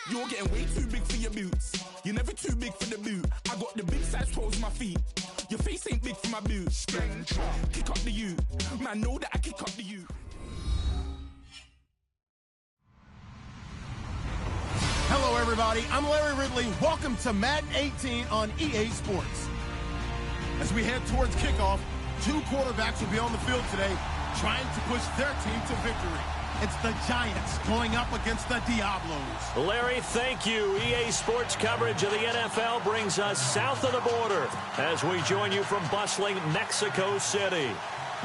You're getting way too big for your boots. You're never too big for the boot. I got the big size toes on my feet. Your face ain't big for my boots. Kick up the U. Man, know that I kick up the U. Hello, everybody. I'm Larry Ridley. Welcome to Madden 18 on EA Sports. As we head towards kickoff, two quarterbacks will be on the field today trying to push their team to victory. It's the Giants going up against the Diablos. Larry, thank you. EA Sports coverage of the NFL brings us south of the border as we join you from bustling Mexico City.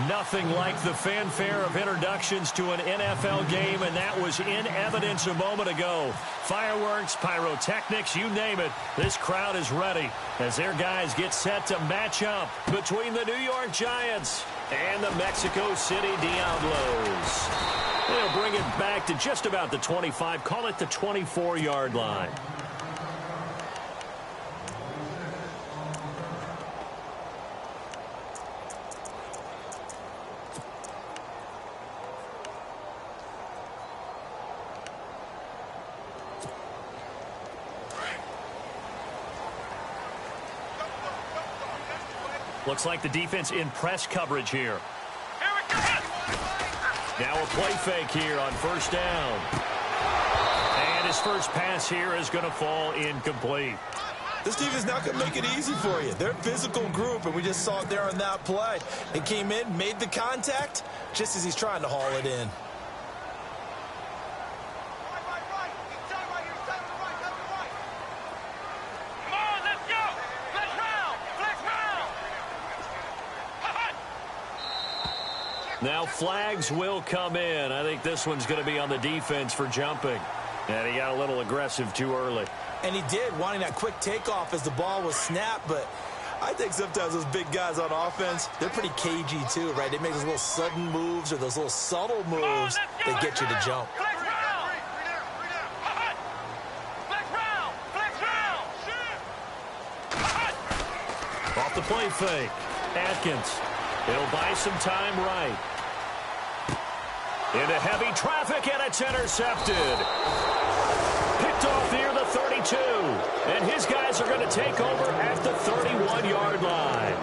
Nothing like the fanfare of introductions to an NFL game, and that was in evidence a moment ago. Fireworks, pyrotechnics, you name it. This crowd is ready as their guys get set to match up between the New York Giants and the Mexico City Diablos. They'll bring it back to just about the 25, call it the 24-yard line. Looks like the defense in press coverage here. Now a play fake here on first down. And his first pass here is going to fall incomplete. This defense not going to make it easy for you. They're a physical group, and we just saw it there on that play. They came in, made the contact, just as he's trying to haul it in. Now flags will come in. I think this one's going to be on the defense for jumping. And he got a little aggressive too early. And he did, wanting that quick takeoff as the ball was snapped. But I think sometimes those big guys on offense, they're pretty cagey too, right? They make those little sudden moves or those little subtle moves that get you to jump. Off the play fake. Atkins. He'll buy some time right. Into heavy traffic, and it's intercepted. Picked off near the 32. And his guys are going to take over at the 31-yard line.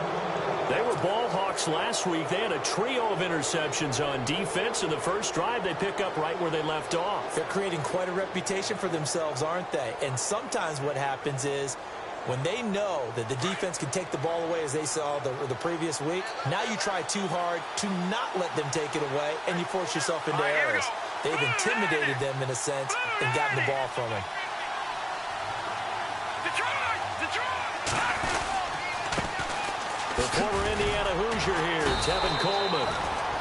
They were ball hawks last week. They had a trio of interceptions on defense. In the first drive, they pick up right where they left off. They're creating quite a reputation for themselves, aren't they? And sometimes what happens is, when they know that the defense can take the ball away, as they saw the previous week, now you try too hard to not let them take it away, and you force yourself into errors. They've intimidated them, in a sense, and gotten the ball from them. The former Indiana Hoosier here, Tevin Coleman.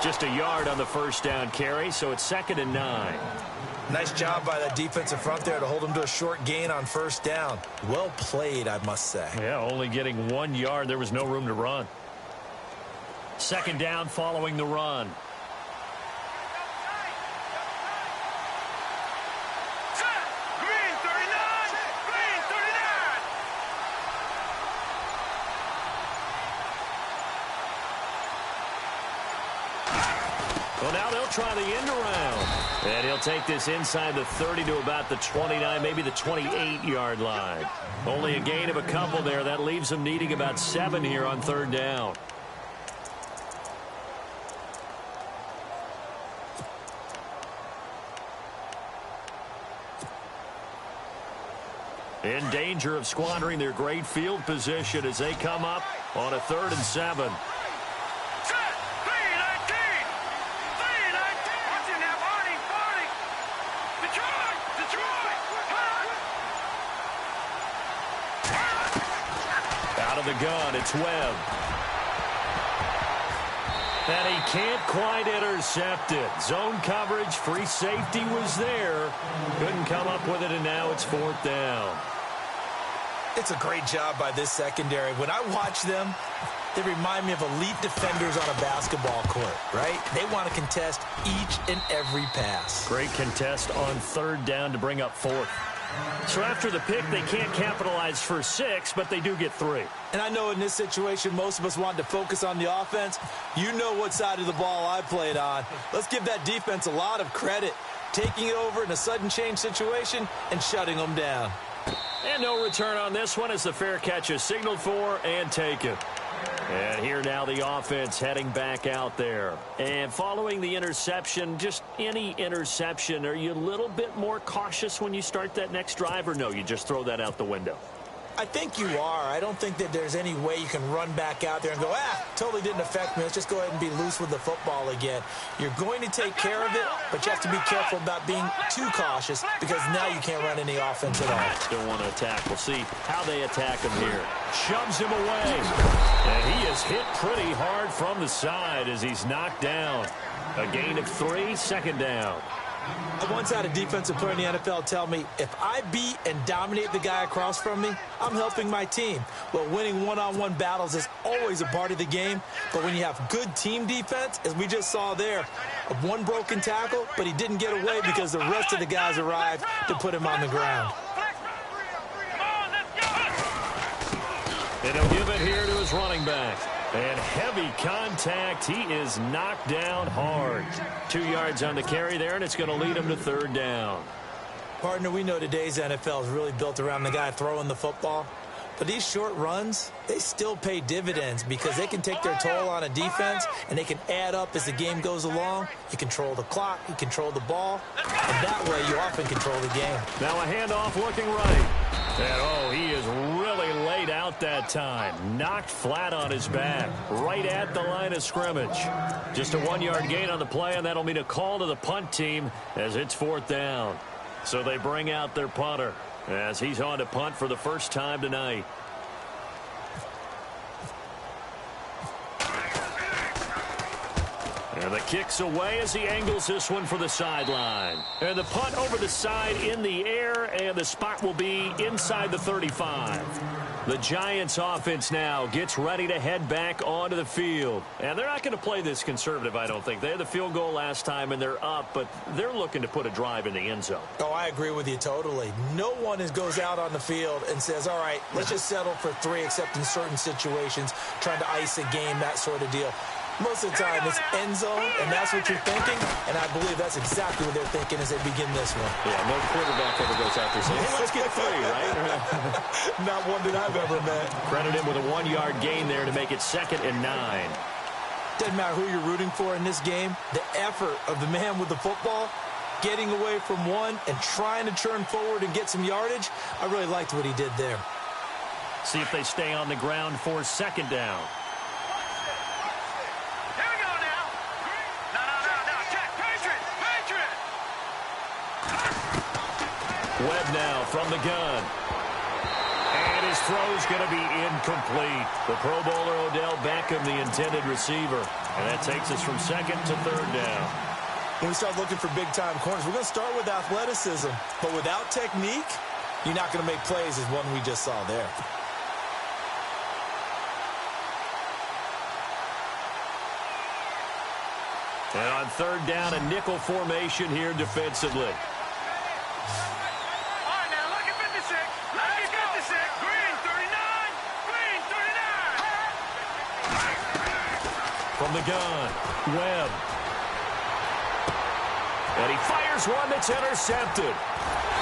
Just a yard on the first down carry, so it's 2nd and 9. Nice job by that defensive front there to hold them to a short gain on first down. Well played, I must say. Yeah, only getting 1 yard. There was no room to run. 2nd down following the run. Well, now they'll try the end around. And he'll take this inside the 30 to about the 29, maybe the 28-yard line. Only a gain of a couple there. That leaves them needing about 7 here on 3rd down. In danger of squandering their great field position as they come up on a 3rd and 7. Out of the gun, it's Webb. And he can't quite intercept it. Zone coverage, free safety was there. Couldn't come up with it, and now it's 4th down. It's a great job by this secondary. When I watch them, they remind me of elite defenders on a basketball court, right? They want to contest each and every pass. Great contest on 3rd down to bring up 4th. So after the pick, they can't capitalize for 6, but they do get 3. And I know in this situation, most of us wanted to focus on the offense. You know what side of the ball I played on. Let's give that defense a lot of credit. taking it over in a sudden change situation and shutting them down. And no return on this one as the fair catch is signaled for and taken. And here now the offense heading back out there. And following the interception, just any interception, are you a little bit more cautious when you start that next drive, or no, you just throw that out the window? I think you are. I don't think that there's any way you can run back out there and go, totally didn't affect me. Let's just go ahead and be loose with the football again. You're going to take care of it, but you have to be careful about being too cautious because now you can't run any offense at all. Still want to attack. We'll see how they attack him here. Shoves him away. And he is hit pretty hard from the side as he's knocked down. A gain of 3, second down. I once had a defensive player in the NFL tell me, if I beat and dominate the guy across from me, I'm helping my team. Well, winning one-on-one battles is always a part of the game, but when you have good team defense, as we just saw there, one broken tackle, but he didn't get away because the rest of the guys arrived to put him on the ground. And he'll give it here to his running back. And heavy contact. He is knocked down hard. 2 yards on the carry there, and it's going to lead him to third down. Partner, we know today's NFL is really built around the guy throwing the football. But these short runs, they still pay dividends because they can take their toll on a defense, and they can add up as the game goes along. You control the clock, you control the ball, and that way you often control the game. Now a handoff looking right. And, he is really laid out that time. Knocked flat on his back, right at the line of scrimmage. Just a 1-yard gain on the play, and that'll mean a call to the punt team as it's fourth down. So they bring out their punter as he's on to punt for the first time tonight. And the kick's away as he angles this one for the sideline. And the punt over the side in the air, and the spot will be inside the 35. The Giants offense now gets ready to head back onto the field. And they're not going to play this conservative, I don't think. They had the field goal last time, and they're up, but they're looking to put a drive in the end zone. Oh, I agree with you totally. No one goes out on the field and says, all right, let's just settle for 3, except in certain situations, trying to ice a game, that sort of deal. Most of the time, it's end zone, and that's what you're thinking, and I believe that's exactly what they're thinking as they begin this one. Yeah, no quarterback ever goes out there saying, hey, let's get 3, right? Not one that I've ever met. Credit him with a 1-yard gain there to make it 2nd and 9. Doesn't matter who you're rooting for in this game. The effort of the man with the football, getting away from one and trying to turn forward and get some yardage, I really liked what he did there. See if they stay on the ground for 2nd down. Webb now from the gun. And his throw's going to be incomplete. The Pro Bowler Odell Beckham, the intended receiver. And that takes us from 2nd to 3rd down. When we start looking for big-time corners, we're going to start with athleticism. But without technique, you're not going to make plays as one we just saw there. And on 3rd down, a nickel formation here defensively. From the gun, Webb. And he fires one that's intercepted.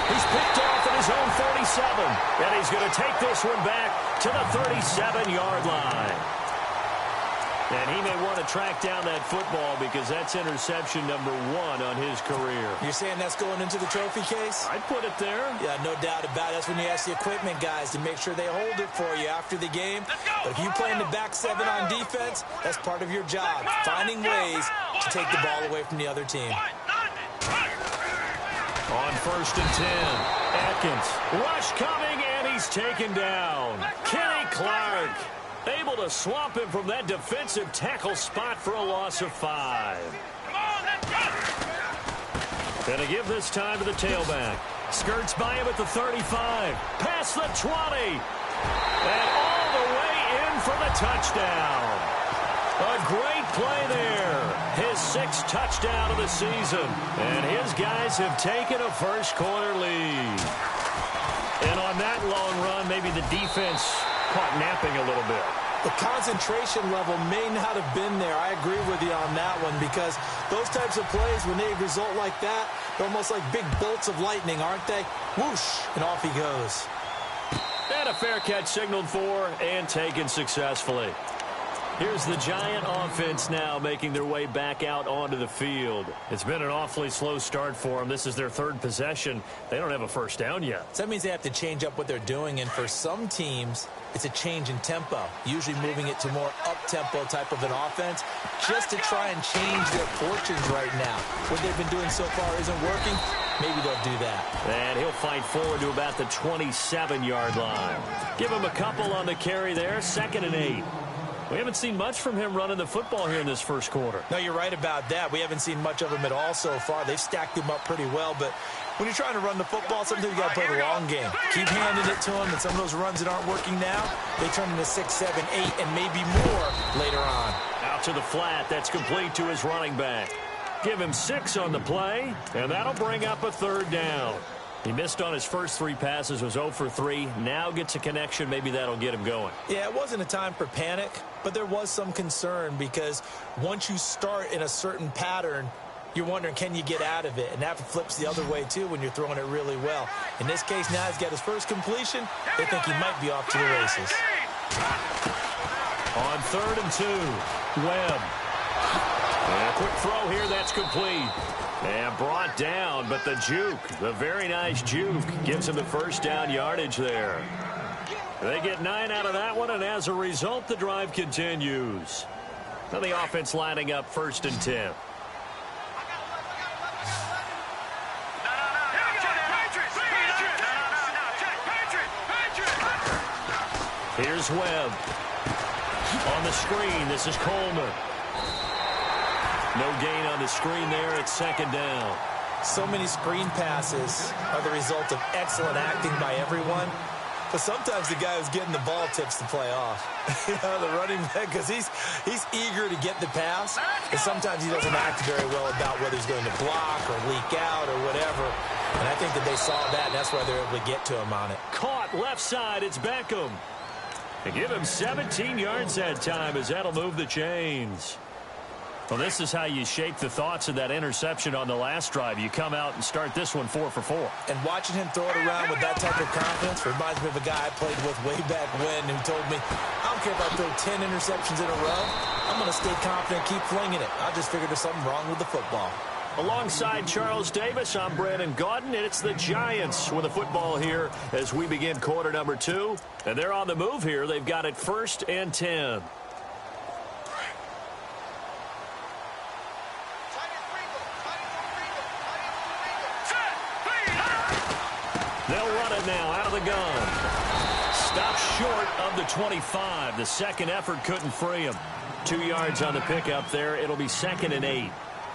He's picked off at his own 47. And he's going to take this one back to the 37-yard line. And he may want to track down that football because that's interception number 1 on his career. You're saying that's going into the trophy case? I'd put it there. Yeah, no doubt about it. That's when you ask the equipment guys to make sure they hold it for you after the game. But if you play in the back 7 on defense, that's part of your job, finding ways to take the ball away from the other team. On 1st and 10, Atkins. Rush coming, and he's taken down. Kenny Clark able to swamp him from that defensive tackle spot for a loss of 5. Gonna give this time to the tailback. Skirts by him at the 35. Past the 20. And all the way in for the touchdown. A great play there. His 6th touchdown of the season. And his guys have taken a first-quarter lead. And on that long run, maybe the defense caught napping a little bit. The concentration level may not have been there. I agree with you on that one, because those types of plays, when they result like that, they're almost like big bolts of lightning, aren't they? Whoosh, and off he goes. And a fair catch signaled for and taken successfully. Here's the Giant offense now making their way back out onto the field. It's been an awfully slow start for them. This is their third possession. They don't have a first down yet. So that means they have to change up what they're doing, and for some teams, it's a change in tempo, usually moving it to more up-tempo type of an offense just to try and change their fortunes right now. What they've been doing so far isn't working. Maybe they'll do that. And he'll fight forward to about the 27-yard line. Give him a couple on the carry there, 2nd and 8. We haven't seen much from him running the football here in this first quarter. No, you're right about that. We haven't seen much of him at all so far. They've stacked him up pretty well, but when you're trying to run the football, sometimes you got to play the long game. Keep handing it to him, and some of those runs that aren't working now, they turn into 6, 7, 8, and maybe more later on. Out to the flat. That's complete to his running back. Give him 6 on the play, and that'll bring up a 3rd down. He missed on his first 3 passes, was 0 for 3. Now gets a connection. Maybe that'll get him going. Yeah, it wasn't a time for panic, but there was some concern, because once you start in a certain pattern, you're wondering, can you get out of it? And that flips the other way, too, when you're throwing it really well. In this case, now he's got his first completion. They think he might be off to the races. On 3rd and 2, Webb. And a quick throw here, that's complete. And brought down, but the juke, the very nice juke, gives him the first down yardage there. They get 9 out of that one, and as a result, the drive continues. Now the offense lining up 1st and 10. Here's Webb. On the screen, this is Coleman. No gain on the screen there. It's 2nd down. So many screen passes are the result of excellent acting by everyone. But sometimes the guy who's getting the ball tips the play off. The running back, because he's eager to get the pass. And sometimes he doesn't act very well about whether he's going to block or leak out or whatever. And I think that they saw that, and that's why they're able to get to him on it. Caught left side. It's Beckham. They give him 17 yards that time, as that'll move the chains. Well, this is how you shape the thoughts of that interception on the last drive. You come out and start this one 4 for 4. And watching him throw it around with that type of confidence reminds me of a guy I played with way back when who told me, I don't care if I throw 10 interceptions in a row. I'm going to stay confident, keep flinging it. I just figured there's something wrong with the football. Alongside Charles Davis, I'm Brandon Gaudin, and it's the Giants with the football here as we begin quarter number 2. And they're on the move here. They've got it 1st and 10. They'll run it now out of the gun. Stopped short of the 25. The second effort couldn't free him. 2 yards on the pickup there. It'll be 2nd and 8.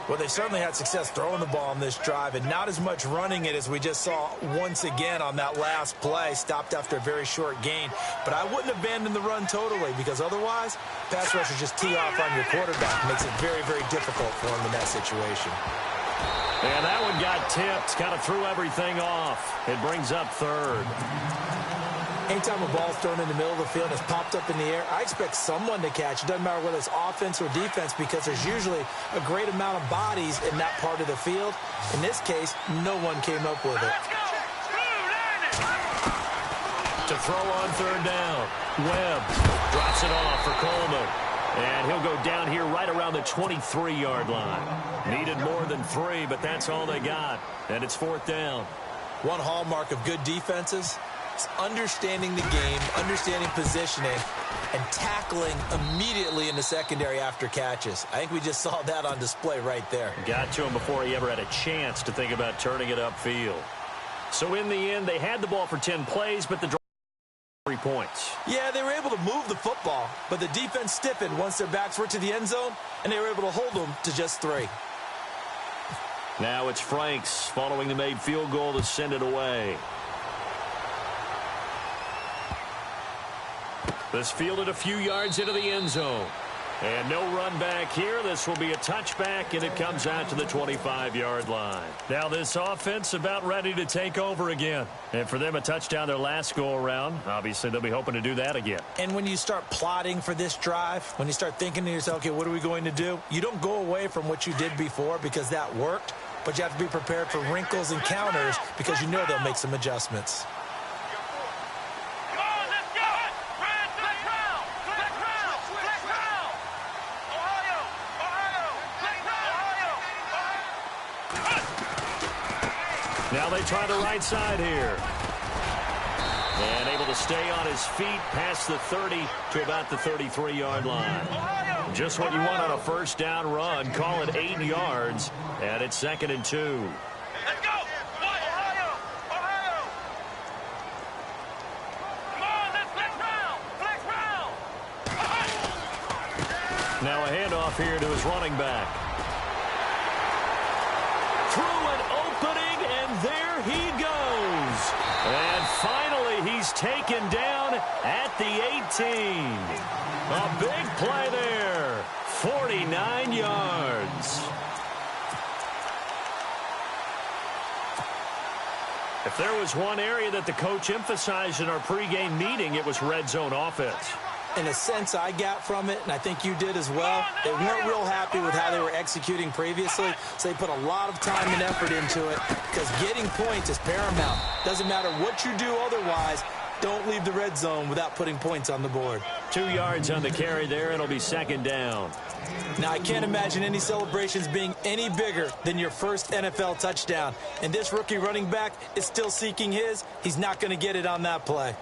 Well, they certainly had success throwing the ball on this drive, and not as much running it as we just saw once again on that last play. Stopped after a very short gain. But I wouldn't abandon the run totally, because otherwise, pass rushers just tee off on your quarterback. Makes it very, very difficult for him in that situation. And that one got tipped. Kind of threw everything off. It brings up 3rd. Anytime a ball's thrown in the middle of the field and it's popped up in the air, I expect someone to catch. It doesn't matter whether it's offense or defense, because there's usually a great amount of bodies in that part of the field. In this case, no one came up with it. To throw on 3rd down. Webb drops it off for Coleman. And he'll go down here right around the 23-yard line. Needed more than 3, but that's all they got. And it's 4th down. One hallmark of good defenses is understanding the game, understanding positioning, and tackling immediately in the secondary after catches. I think we just saw that on display right there. Got to him before he ever had a chance to think about turning it upfield. So in the end, they had the ball for 10 plays, but the drive 3 points. Yeah, they were able to move the football, but the defense stiffened once their backs were to the end zone, and they were able to hold them to just 3. Now it's Franks following the made field goal to send it away. This fielded a few yards into the end zone. And no run back here. This will be a touchback, and it comes out to the 25-yard line. Now this offense about ready to take over again. And for them, a touchdown their last go-around. Obviously, they'll be hoping to do that again. And when you start plotting for this drive, when you start thinking to yourself, okay, what are we going to do? You don't go away from what you did before because that worked, but you have to be prepared for wrinkles and counters because you know they'll make some adjustments. Now they try the right side here. And able to stay on his feet past the 30 to about the 33-yard line. Just what you want on a first down run. Call it 8 yards. And it's 2nd and 2. Let's go! Ohio! Ohio! Come on, let's flex round! Flex round! Now a handoff here to his running back. Through an opening, and there he goes. And finally, he's taken down at the 18. A big play there. 49 yards. If there was one area that the coach emphasized in our pregame meeting, it was red zone offense. In a sense, I got from it, and I think you did as well, they weren't real happy with how they were executing previously, so they put a lot of time and effort into it because getting points is paramount. Doesn't matter what you do otherwise, don't leave the red zone without putting points on the board. 2 yards on the carry there, and it'll be 2nd down. Now, I can't imagine any celebrations being any bigger than your first NFL touchdown. And this rookie running back is still seeking his. He's not going to get it on that play.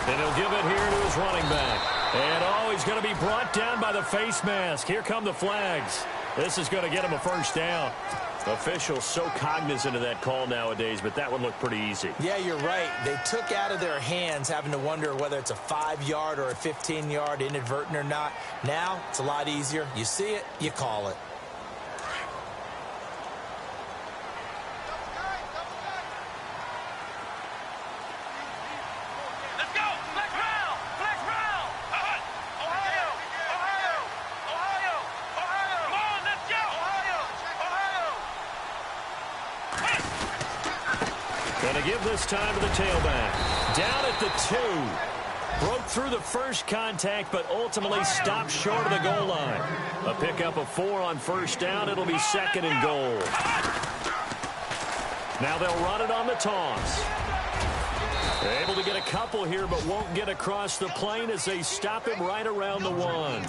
And he'll give it here to his running back. And, he's going to be brought down by the face mask. Here come the flags. This is going to get him a first down. Officials so cognizant of that call nowadays, but that would look pretty easy. Yeah, you're right. They took out of their hands having to wonder whether it's a 5-yard or a 15-yard inadvertent or not. Now, it's a lot easier. You see it, you call it. Going to give this time to the tailback. Down at the 2. Broke through the first contact, but ultimately stopped short of the goal line. A pickup of 4 on first down. It'll be 2nd and goal. Now they'll run it on the toss. They're able to get a couple here, but won't get across the plane as they stop him right around the 1.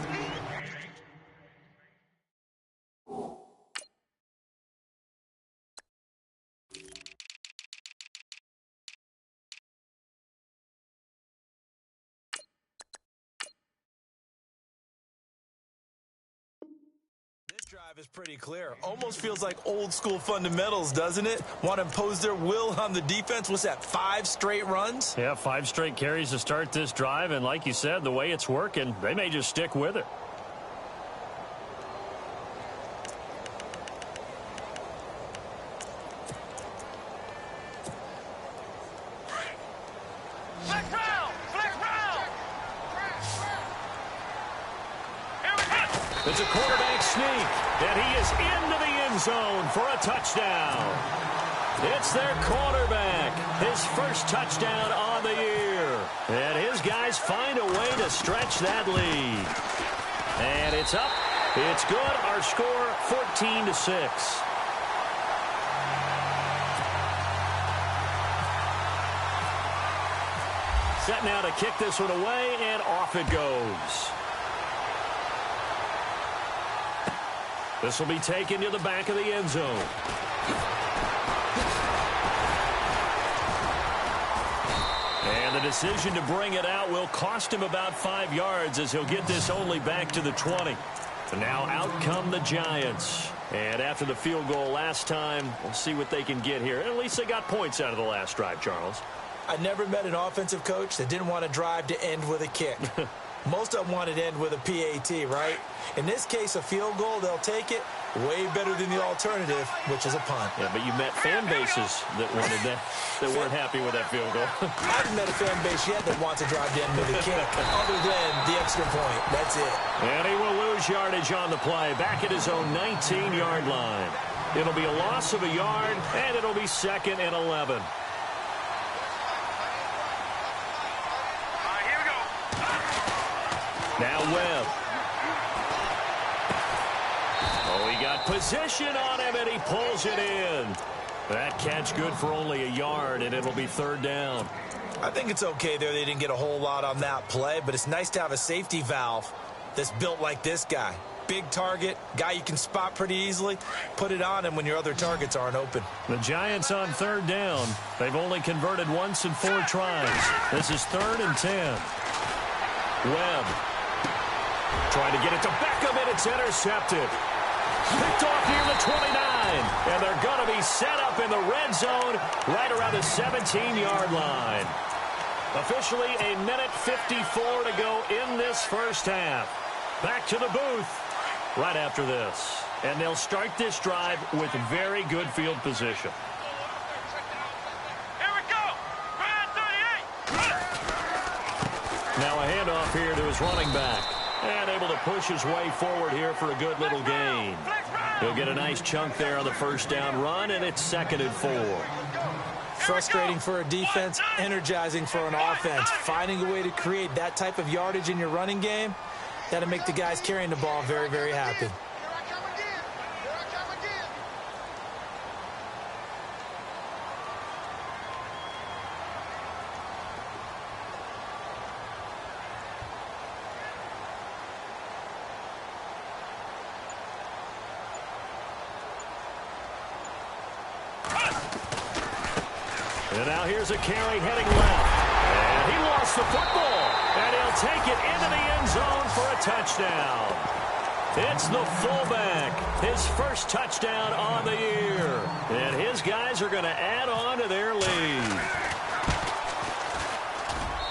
Drive is pretty clear. Almost feels like old school fundamentals, doesn't it? Want to impose their will on the defense. What's that, 5 straight runs? Yeah, 5 straight carries to start this drive, and like you said, the way it's working, they may just stick with it. It's a quarterback sneak, and he is into the end zone for a touchdown. It's their quarterback, his first touchdown on the year. And his guys find a way to stretch that lead. And it's up. It's good. Our score, 14-6. Set now to kick this one away, and off it goes. This will be taken to the back of the end zone. And the decision to bring it out will cost him about 5 yards as he'll get this only back to the 20. And now out come the Giants. And after the field goal last time, we'll see what they can get here. At least they got points out of the last drive, Charles. I never met an offensive coach that didn't want to drive to end with a kick. Most of them want it to end with a PAT, right? In this case, a field goal, they'll take it. Way better than the alternative, which is a punt. Yeah, but you met fan bases that wanted that weren't happy with that field goal. I haven't met a fan base yet that wants to drive the end with a kick, other than the extra point. That's it. And he will lose yardage on the play, back at his own 19-yard line. It'll be a loss of a yard, and it'll be 2nd and 11. Here we go. Now Webb. Oh, he got position on him, and he pulls it in. That catch good for only a yard, and it'll be 3rd down. I think it's okay there. They didn't get a whole lot on that play, but it's nice to have a safety valve that's built like this guy. Big target, guy you can spot pretty easily. Put it on him when your other targets aren't open. The Giants on 3rd down. They've only converted once in 4 tries. This is 3rd and 10. Webb trying to get it to Beckham, and it's intercepted. Picked off near the 29, and they're going to be set up in the red zone right around the 17-yard line. Officially a minute 54 to go in this first half. Back to the booth right after this. And they'll start this drive with very good field position. Here we go. Ryan 38. Now a handoff here to his running back. And able to push his way forward here for a good little gain. He'll get a nice chunk there on the first down run, and it's 2nd and 4. Frustrating for a defense, energizing for an offense. Finding a way to create that type of yardage in your running game, that'll make the guys carrying the ball very, very happy. And now here's a carry heading left. And he lost the football. And he'll take it into the end zone for a touchdown. It's the fullback. His first touchdown on the year. And his guys are going to add on to their lead.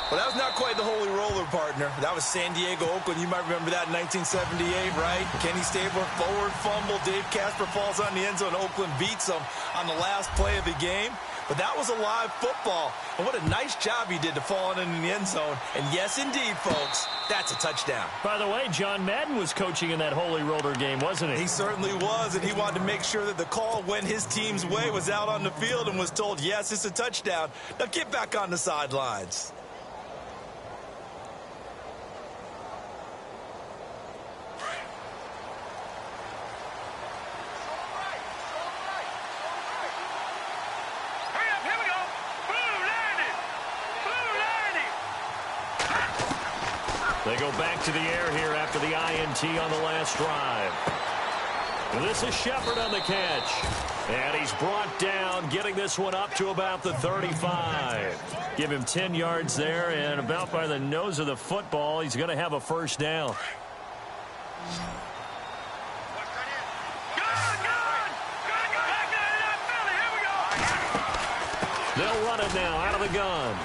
Well, that was not quite the holy roller, partner. That was San Diego, Oakland. You might remember that in 1978, right? Kenny Stabler, forward fumble. Dave Casper falls on the end zone. Oakland beats them on the last play of the game. But that was a live football. And what a nice job he did to fall in the end zone. And yes, indeed, folks, that's a touchdown. By the way, John Madden was coaching in that holy roller game, wasn't he? He certainly was, and he wanted to make sure that the call went his team's way, was out on the field, and was told, yes, it's a touchdown. Now get back on the sidelines. They go back to the air here after the INT on the last drive. And this is Shepard on the catch. And he's brought down, getting this one up to about the 35. Give him 10 yards there, and about by the nose of the football, he's going to have a first down. They'll run it now out of the gun.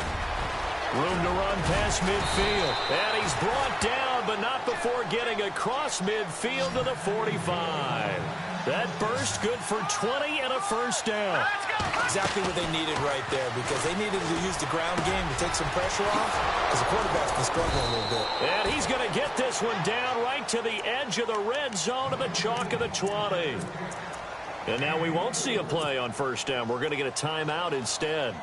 Room to run past midfield. And he's brought down, but not before getting across midfield to the 45. That burst good for 20 and a first down. Exactly what they needed right there, because they needed to use the ground game to take some pressure off, because the quarterback's been struggling a little bit. And he's going to get this one down right to the edge of the red zone of the chalk of the 20. And now we won't see a play on first down. We're going to get a timeout instead,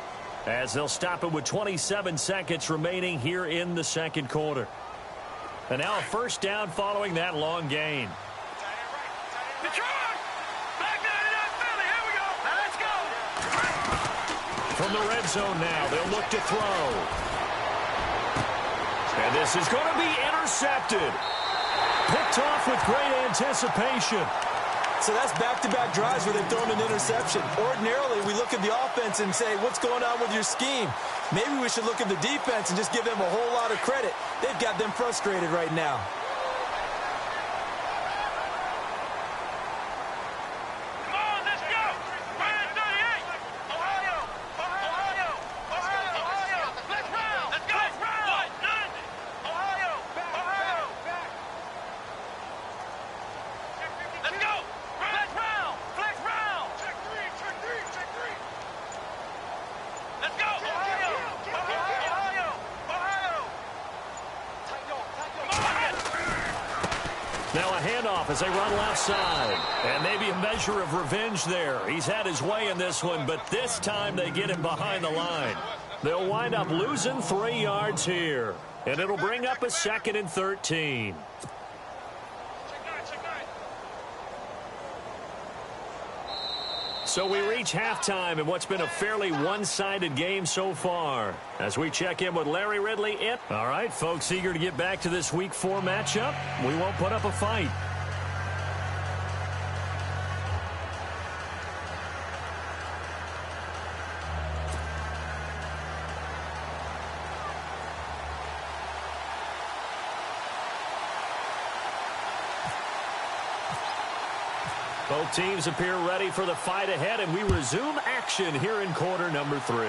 as they'll stop it with 27 seconds remaining here in the second quarter. And now a first down following that long gain. From the red zone now, they'll look to throw. And this is going to be intercepted. Picked off with great anticipation. So that's back-to-back drives where they've thrown an interception. Ordinarily, we look at the offense and say, what's going on with your scheme? Maybe we should look at the defense and just give them a whole lot of credit. They've got them frustrated right now. Come on, let's go! Ryan 38! Ohio! Ohio! Ohio! Ohio! Let's round! Let's go! Let's round! Ohio! handoff as they run left side. And maybe a measure of revenge there. He's had his way in this one, but this time they get him behind the line. They'll wind up losing 3 yards here. And it'll bring up a 2nd and 13. So we reach halftime in what's been a fairly one-sided game so far. As we check in with Larry Ridley. All right, folks, eager to get back to this Week 4 matchup. We won't put up a fight. Both teams appear ready for the fight ahead, and we resume action here in quarter number 3.